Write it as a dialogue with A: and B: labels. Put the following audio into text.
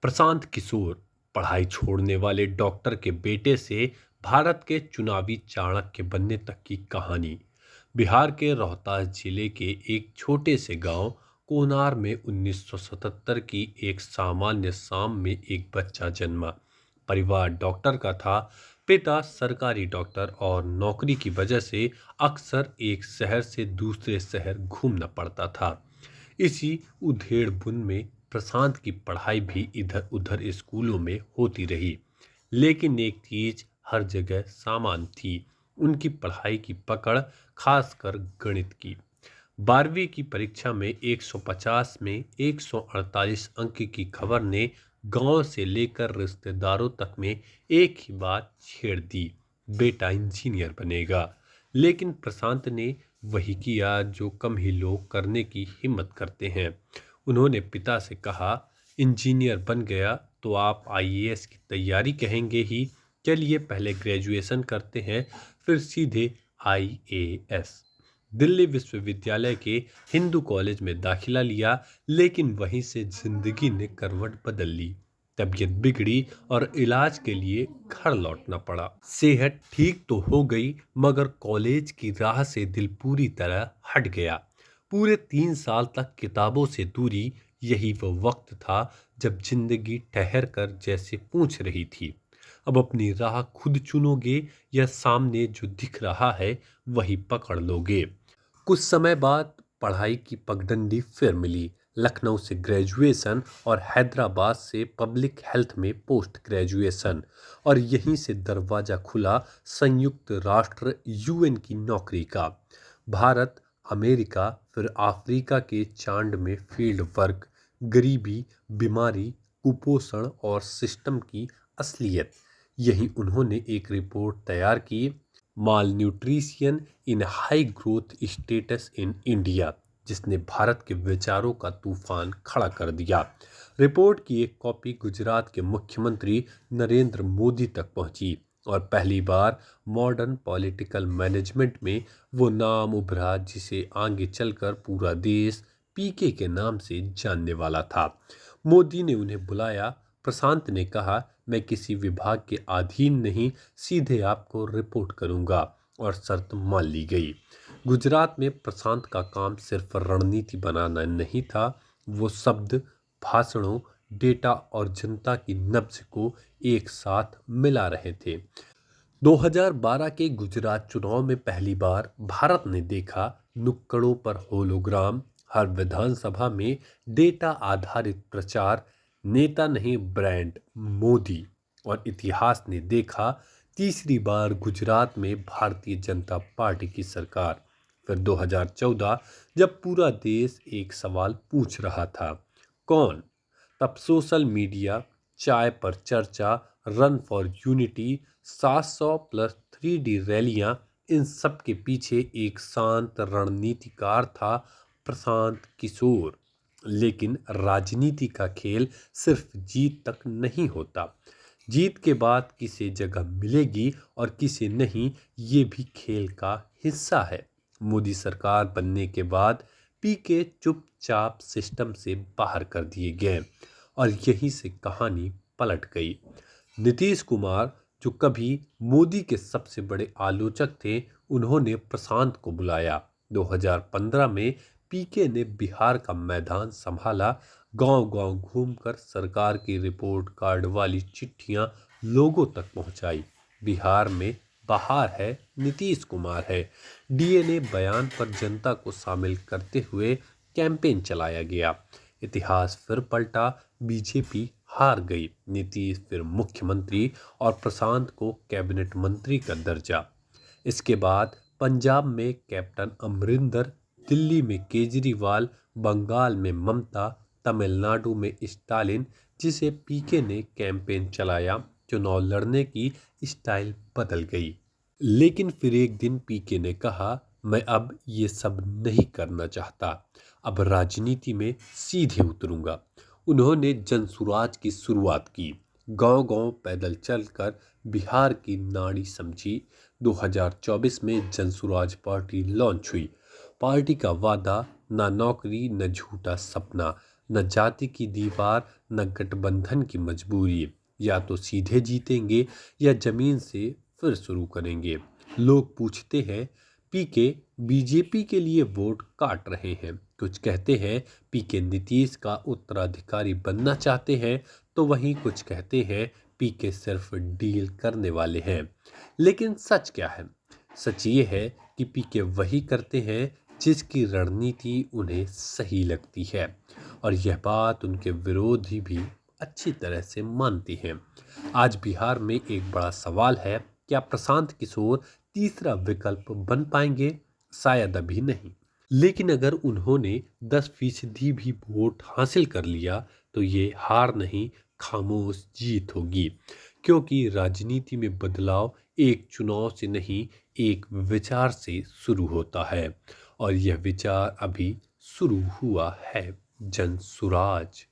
A: प्रशांत किशोर पढ़ाई छोड़ने वाले डॉक्टर के बेटे से भारत के चुनावी चाणक्य बनने तक की कहानी। बिहार के रोहतास जिले के एक छोटे से गांव कोनार में 1977 की एक सामान्य शाम में एक बच्चा जन्मा। परिवार डॉक्टर का था। पिता सरकारी डॉक्टर और नौकरी की वजह से अक्सर एक शहर से दूसरे शहर घूमना पड़ता था। इसी उधेड़ बुन में प्रशांत की पढ़ाई भी इधर उधर स्कूलों में होती रही। लेकिन एक चीज हर जगह सामान थी, उनकी पढ़ाई की पकड़, खासकर गणित की। 12वीं की परीक्षा में 150 में 148 अंक की खबर ने गांव से लेकर रिश्तेदारों तक में एक ही बात छेड़ दी, बेटा इंजीनियर बनेगा। लेकिन प्रशांत ने वही किया जो कम ही लोग करने की हिम्मत करते हैं। उन्होंने पिता से कहा, इंजीनियर बन गया तो आप आईएएस की तैयारी कहेंगे ही, चलिए पहले ग्रेजुएशन करते हैं, फिर सीधे आईएएस। दिल्ली विश्वविद्यालय के हिंदू कॉलेज में दाखिला लिया, लेकिन वहीं से जिंदगी ने करवट बदल ली। तबीयत बिगड़ी और इलाज के लिए घर लौटना पड़ा। सेहत ठीक तो हो गई, मगर कॉलेज की राह से दिल पूरी तरह हट गया। पूरे 3 साल तक किताबों से दूरी, यही वो वक्त था जब जिंदगी ठहर कर जैसे पूछ रही थी, अब अपनी राह खुद चुनोगे या सामने जो दिख रहा है वही पकड़ लोगे। कुछ समय बाद पढ़ाई की पगडंडी फिर मिली। लखनऊ से ग्रेजुएशन और हैदराबाद से पब्लिक हेल्थ में पोस्ट ग्रेजुएशन, और यहीं से दरवाजा खुला संयुक्त राष्ट्र यूएन की नौकरी का। भारत, अमेरिका, फिर अफ्रीका के चांद में फील्ड वर्क, गरीबी, बीमारी, कुपोषण और सिस्टम की असलियत। यही उन्होंने एक रिपोर्ट तैयार की, malnutrition in high growth states in India, जिसने भारत के विचारों का तूफान खड़ा कर दिया। रिपोर्ट की एक कॉपी गुजरात के मुख्यमंत्री नरेंद्र मोदी तक पहुंची और पहली बार मॉडर्न पॉलिटिकल मैनेजमेंट में वो नाम उभरा जिसे आगे चलकर पूरा देश पीके के नाम से जानने वाला था। मोदी ने उन्हें बुलाया। प्रशांत ने कहा, मैं किसी विभाग के अधीन नहीं, सीधे आपको रिपोर्ट करूंगा, और शर्त मान ली गई। गुजरात में प्रशांत का काम सिर्फ रणनीति बनाना नहीं था, वो शब्द, भाषणों, डेटा और जनता की नब्ज को एक साथ मिला रहे थे। 2012 के गुजरात चुनाव में पहली बार भारत ने देखा नुक्कड़ों पर होलोग्राम, हर विधानसभा में डेटा आधारित प्रचार, नेता नहीं ब्रांड मोदी। और इतिहास ने देखा तीसरी बार गुजरात में भारतीय जनता पार्टी की सरकार। फिर 2014 जब पूरा देश एक सवाल पूछ रहा था, कौन? तब सोशल मीडिया, चाय पर चर्चा, run for unity, 700 plus 3D रैलियां, इन सब के पीछे एक शांत रणनीतिकार था, प्रशांत किशोर। लेकिन राजनीति का खेल सिर्फ जीत तक नहीं होता, जीत के बाद किसे जगह मिलेगी और किसे नहीं, ये भी खेल का हिस्सा है। मोदी सरकार बनने के बाद पीके चुपचाप सिस्टम से बाहर कर दिए गए और यहीं से कहानी पलट गई। नीतीश कुमार, जो कभी मोदी के सबसे बड़े आलोचक थे, उन्होंने प्रशांत को बुलाया। 2015 में पीके ने बिहार का मैदान संभाला, गांव-गांव घूमकर सरकार की रिपोर्ट कार्ड वाली चिट्ठियां लोगों तक पहुंचाई। बिहार में बहार है, नीतीश कुमार है। डीएनए बयान पर जनता को शामिल करते हुए कैंपेन चलाया गया। इतिहास फिर पलटा, बीजेपी हार गई, नीतीश फिर मुख्यमंत्री और प्रशांत को कैबिनेट मंत्री का दर्जा। इसके बाद पंजाब में कैप्टन अमरिंदर, दिल्ली में केजरीवाल, बंगाल में ममता, तमिलनाडु में स्टालिन। जिसे पीके ने कैंपेन चलाया, चुनाव लड़ने की स्टाइल बदल गई। लेकिन फिर एक दिन पीके ने कहा, मैं अब ये सब नहीं करना चाहता, अब राजनीति में सीधे उतरूंगा। उन्होंने जनसुराज की शुरुआत की, गांव-गांव पैदल चलकर बिहार की नाड़ी समझी। 2024 में जनसुराज पार्टी लॉन्च हुई। पार्टी का वादा, न नौकरी, न झूठा सपना, न जाति की दीवार, न गठबंधन की मजबूरी। या तो सीधे जीतेंगे या जमीन से फिर शुरू करेंगे। लोग पूछते हैं, पीके बीजेपी के लिए वोट काट रहे हैं। कुछ कहते हैं पीके नीतीश का उत्तराधिकारी बनना चाहते हैं, तो वहीं कुछ कहते हैं पीके सिर्फ डील करने वाले हैं। लेकिन सच क्या है? सच ये है कि पीके वही करते हैं जिसकी रणनीति उन्हें सही लगती है, और यह बात उनके विरोधी भी अच्छी तरह से मानते हैं। आज बिहार में एक बड़ा सवाल है, क्या प्रशांत किशोर तीसरा विकल्प बन पाएंगे? शायद अभी नहीं। लेकिन अगर उन्होंने 10% भी वोट हासिल कर लिया तो ये हार नहीं, खामोश जीत होगी। क्योंकि राजनीति में बदलाव एक चुनाव से नहीं, एक विचार से शुरू होता है, और यह विचार अभी शुरू हुआ है। जन सुराज।